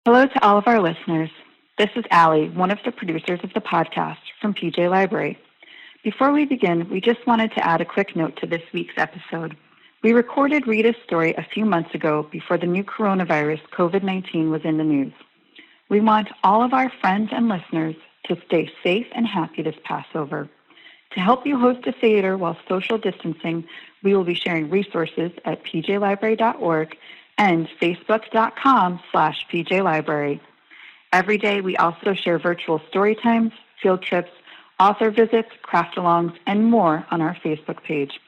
Hello to all of our listeners. This is Alli, one of the producers of the podcast from PJ Library. Before we begin, we just wanted to add a quick note to this week's episode. We recorded Rita's story a few months ago before the new coronavirus, COVID-19, was in the news. We want all of our friends and listeners to stay safe and happy this Passover. To help you host a Seder while social distancing, we will be sharing resources at pjlibrary.org and facebook.com/pjlibrary. Every day, we also share virtual story times, field trips, author visits, craft-alongs, and more on our Facebook page.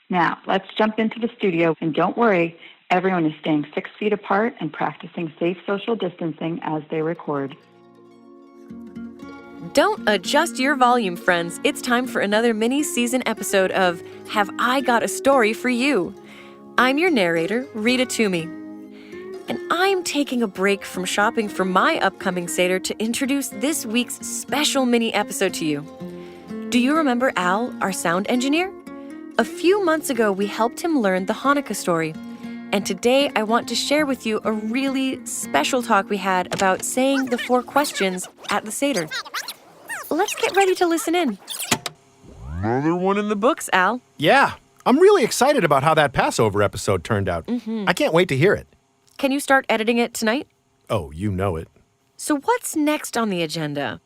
Now, let's jump into the studio, and don't worry, everyone is staying 6 feet apart and practicing safe social distancing as they record. Don't adjust your volume, friends. It's time for another mini-season episode of Have I Got a Story for You? I'm your narrator, Rita Toomey. And I'm taking a break from shopping for my upcoming Seder to introduce this week's special mini-episode to you. Do you remember Al, our sound engineer? A few months ago, we helped him learn the Hanukkah story. And today, I want to share with you a really special talk we had about saying the 4 questions at the Seder. Let's get ready to listen in. Another one in the Books, Al. Yeah, I'm really excited about how that Passover episode turned out. I can't wait to hear it. Can you start editing it tonight? Oh, you know it. So what's next on the agenda?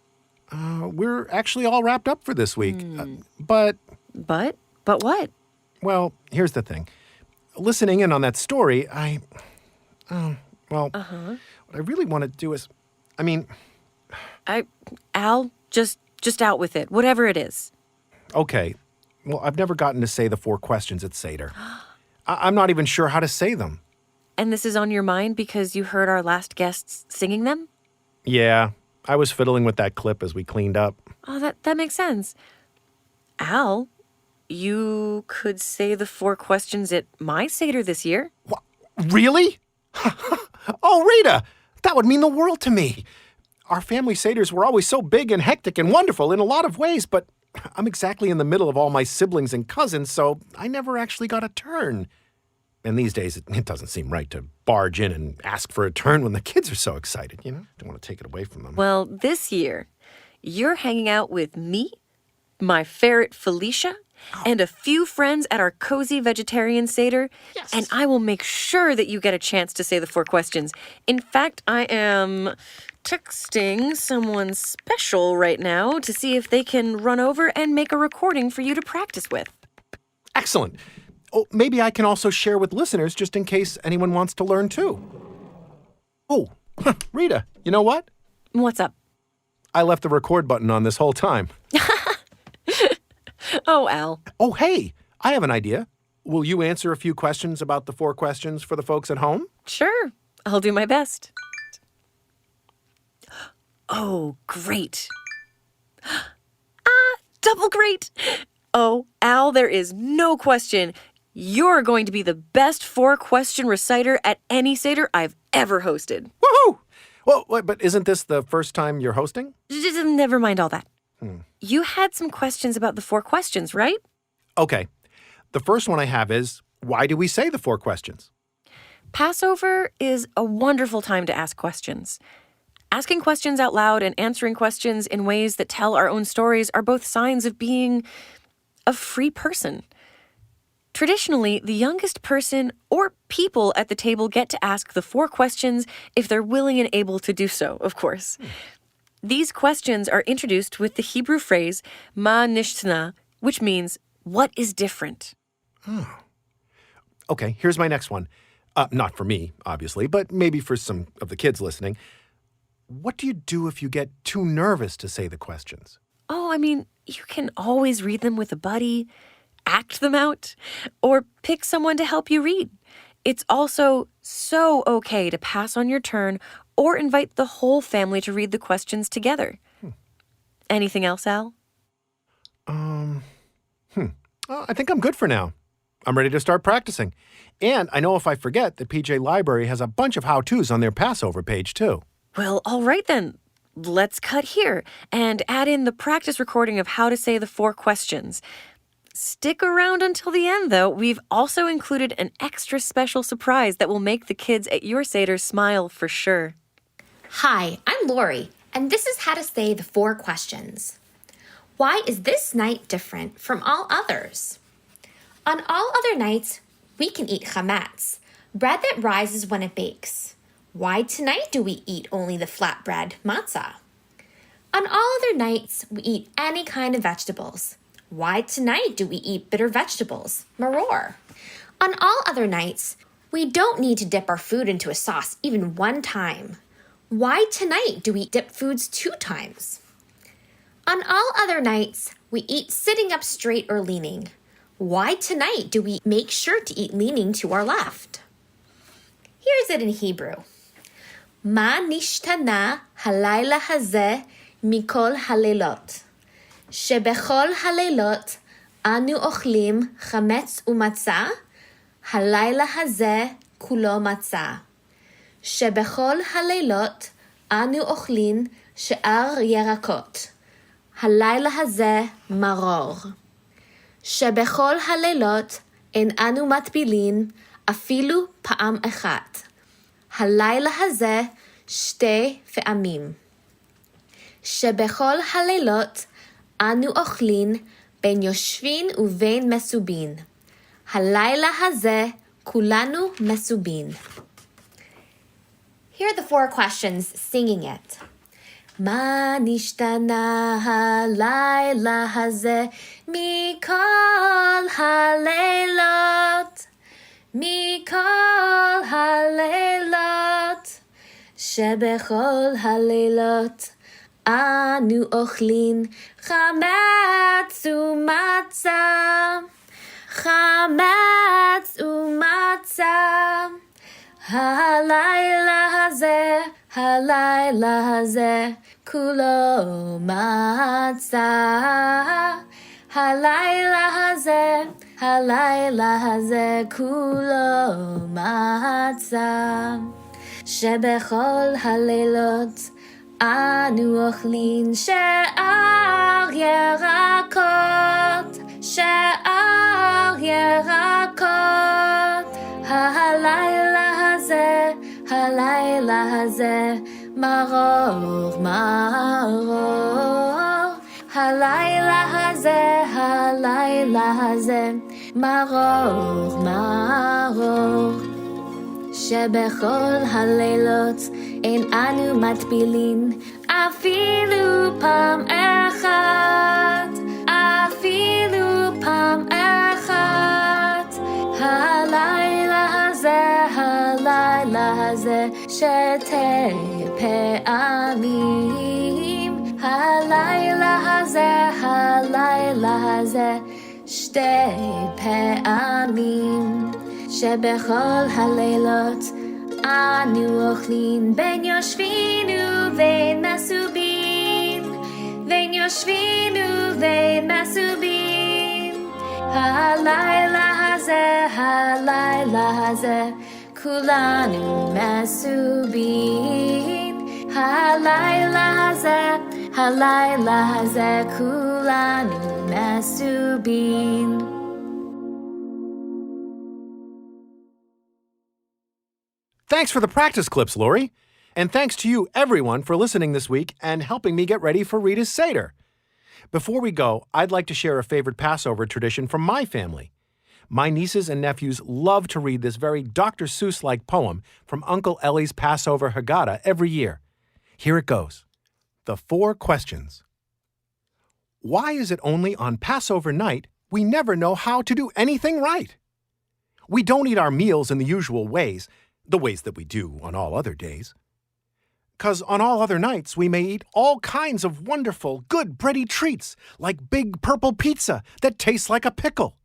We're actually all wrapped up for this week. But what? well, here's the thing. Listening in on that story, what I really want to do is, Al, just out with it, whatever it is. okay. Well, I've never gotten to say the 4 questions at Seder. I'm not even sure how to say them. And this is on your mind because you heard our last guests singing them? Yeah, I was fiddling with that clip as we cleaned up. Oh, that makes sense. Al, you could say the 4 questions at my Seder this year. What? Really? Oh, Rita, that would mean the world to me. Our family Seders were always so big and hectic and wonderful in a lot of ways, but I'm exactly in the middle of all my siblings and cousins, so I never actually got a turn. And these days, it doesn't seem right to barge in and ask for a turn when the kids are so excited, you know? Don't want to take it away from them. Well, this year, you're hanging out with me, my ferret Felicia, and a few friends at our cozy vegetarian Seder, Yes. and I will make sure that you get a chance to say the 4 questions. In fact, I am texting someone special right now to see if they can run over and make a recording for you to practice with. Excellent. Oh, maybe I can also share with listeners just in case anyone wants to learn too. Oh, Rita, you know what? What's up? I left the record button on this whole time. Oh, Al. Oh, hey, I have an idea. Will you answer a few questions about the 4 questions for the folks at home? Sure, I'll do my best. Oh, great. Double great. Oh, Al, there is no question. You're going to be the best 4-question reciter at any Seder I've ever hosted. Woohoo! Well, but isn't this the first time you're hosting? Just never mind all that. You had some questions about the 4 questions, right? Okay. The first one I have is, why do we say the 4 questions? Passover is a wonderful time to ask questions. Asking questions out loud and answering questions in ways that tell our own stories are both signs of being a free person. Traditionally, the youngest person or people at the table get to ask the 4 questions if they're willing and able to do so, of course. These questions are introduced with the Hebrew phrase, ma nishtana, which means, what is different? Oh. Okay, here's my next one. Not for me, obviously, but maybe for some of the kids listening. What do you do if you get too nervous to say the questions? Oh, you can always read them with a buddy, act them out, or pick someone to help you read. It's also so okay to pass on your turn or invite the whole family to read the questions together. Anything else, Al? I think I'm good for now. I'm ready to start practicing. And I know if I forget that PJ Library has a bunch of how-tos on their Passover page, too. Well, all right then. Let's cut here and add in the practice recording of how to say the 4 questions. Stick around until the end, though. We've also included an extra special surprise that will make the kids at your Seder smile for sure. Hi, I'm Lori, and this is how to say the 4 questions. Why is this night different from all others? On all other nights, we can eat chametz, bread that rises when it bakes. Why tonight do we eat only the flatbread, matzah? On all other nights, we eat any kind of vegetables. Why tonight do we eat bitter vegetables, maror? On all other nights, we don't need to dip our food into a sauce even 1 time. Why tonight do we dip foods 2 times? On all other nights, we eat sitting up straight or leaning. Why tonight do we make sure to eat leaning to our left? Here's it in Hebrew. Ma nishtana halayla hazeh mikol halelot. Shebechol halelot anu ochlim chametz umatzah. Halayla hazeh kulo matzah. Shebechol halelot anu ochlin she'ar yerakot. Halayla hazeh maror. Shebechol halelot en anu matbilin afilu pa'am echat. Halayla hazeh shte fe'amim. Shebechol halelot anu ochlin ben yoshvin uven mesubin. Halayla hazeh kulanu mesubin. Here are the 4 questions singing it. Ma nishtana halayla hazeh mikol haleilot. Mikol haleilot. Shebechol haleilot anu ochlin chametz umatzah. Chametz umatzah. Halayla hazeh, kulo matzah. Halayla hazeh, kulo matzah. Shebechol halelot anu ochlin she'ar yerakot. She'ar yerakot. Halayla hazeh, maror, maror. Halayla hazeh, maror, maror. Shebechol halelot en anu matbilin afilu pam echat. Afilu pam echat. Halayla hazeh, shete pe'amim. Halayla hazeh, shte pe'amim. Shebechol halelot anu ochlin ben yoshvin uvein mesubin. Ben yoshvin uvein mesubin. Halayla hazeh, kulanu mesubin. Halayla hazeh, kulanu mesubin. Thanks for the practice clips, Lori. And thanks to you, everyone, for listening this week and helping me get ready for Rita's Seder. Before we go, I'd like to share a favorite Passover tradition from my family. My nieces and nephews love to read this very Dr. Seuss-like poem from Uncle Ellie's Passover Haggadah every year. Here it goes. The 4 questions. Why is it only on Passover night we never know how to do anything right? We don't eat our meals in the usual ways, the ways that we do on all other days. 'Cause on all other nights we may eat all kinds of wonderful, good bready treats, like big purple pizza that tastes like a pickle,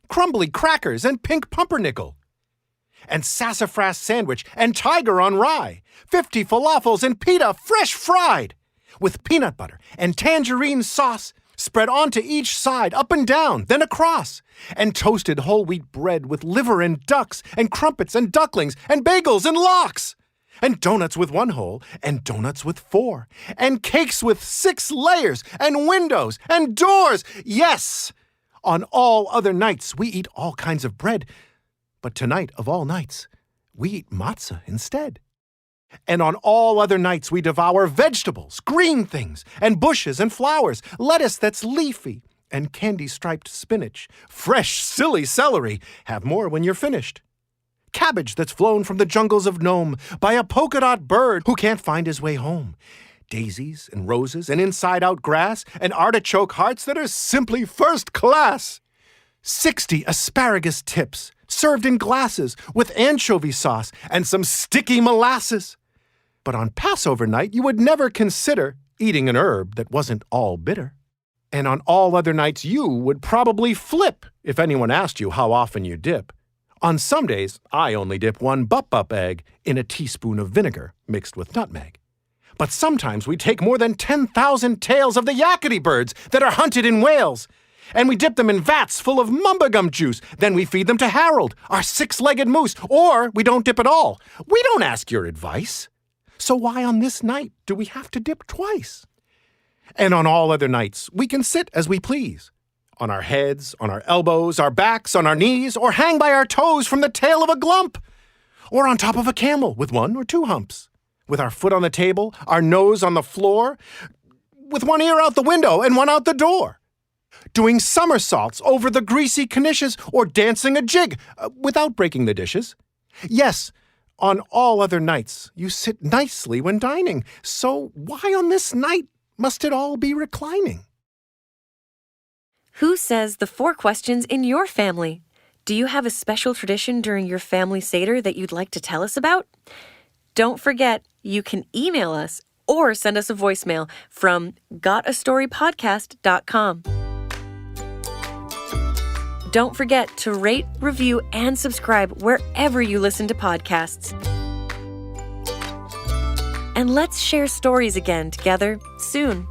crumbly crackers and pink pumpernickel, and sassafras sandwich and tiger on rye, 50 falafels and pita fresh fried, with peanut butter and tangerine sauce spread onto each side, up and down, then across, and toasted whole wheat bread with liver and ducks and crumpets and ducklings and bagels and lox, and donuts with 1 hole and donuts with 4, and cakes with 6 layers and windows and doors. Yes, on all other nights we eat all kinds of bread, but tonight of all nights we eat matzah instead. And on all other nights we devour vegetables, green things, and bushes and flowers, lettuce that's leafy, and candy-striped spinach, fresh, silly celery. Have more when you're finished. Cabbage that's flown from the jungles of Nome by a polka-dot bird who can't find his way home. Daisies and roses and inside-out grass and artichoke hearts that are simply first class. 60 asparagus tips served in glasses with anchovy sauce and some sticky molasses. But on Passover night, you would never consider eating an herb that wasn't all bitter. And on all other nights, you would probably flip if anyone asked you how often you dip. On some days, I only dip 1 bup-bup egg in a teaspoon of vinegar mixed with nutmeg. But sometimes we take more than 10,000 tails of the yakety birds that are hunted in Wales. And we dip them in vats full of mumbagum juice. Then we feed them to Harold, our 6-legged moose. Or we don't dip at all. We don't ask your advice. So why on this night do we have to dip twice? And on all other nights, we can sit as we please. On our heads, on our elbows, our backs, on our knees, or hang by our toes from the tail of a glump. Or on top of a camel with 1 or 2 humps. With our foot on the table, our nose on the floor, with 1 ear out the window and 1 out the door. Doing somersaults over the greasy knishes or dancing a jig without breaking the dishes. Yes, on all other nights, you sit nicely when dining. So why on this night must it all be reclining? Who says the 4 questions in your family? Do you have a special tradition during your family Seder that you'd like to tell us about? Don't forget, you can email us or send us a voicemail from gotastorypodcast.com. Don't forget to rate, review, and subscribe wherever you listen to podcasts. And let's share stories again together soon.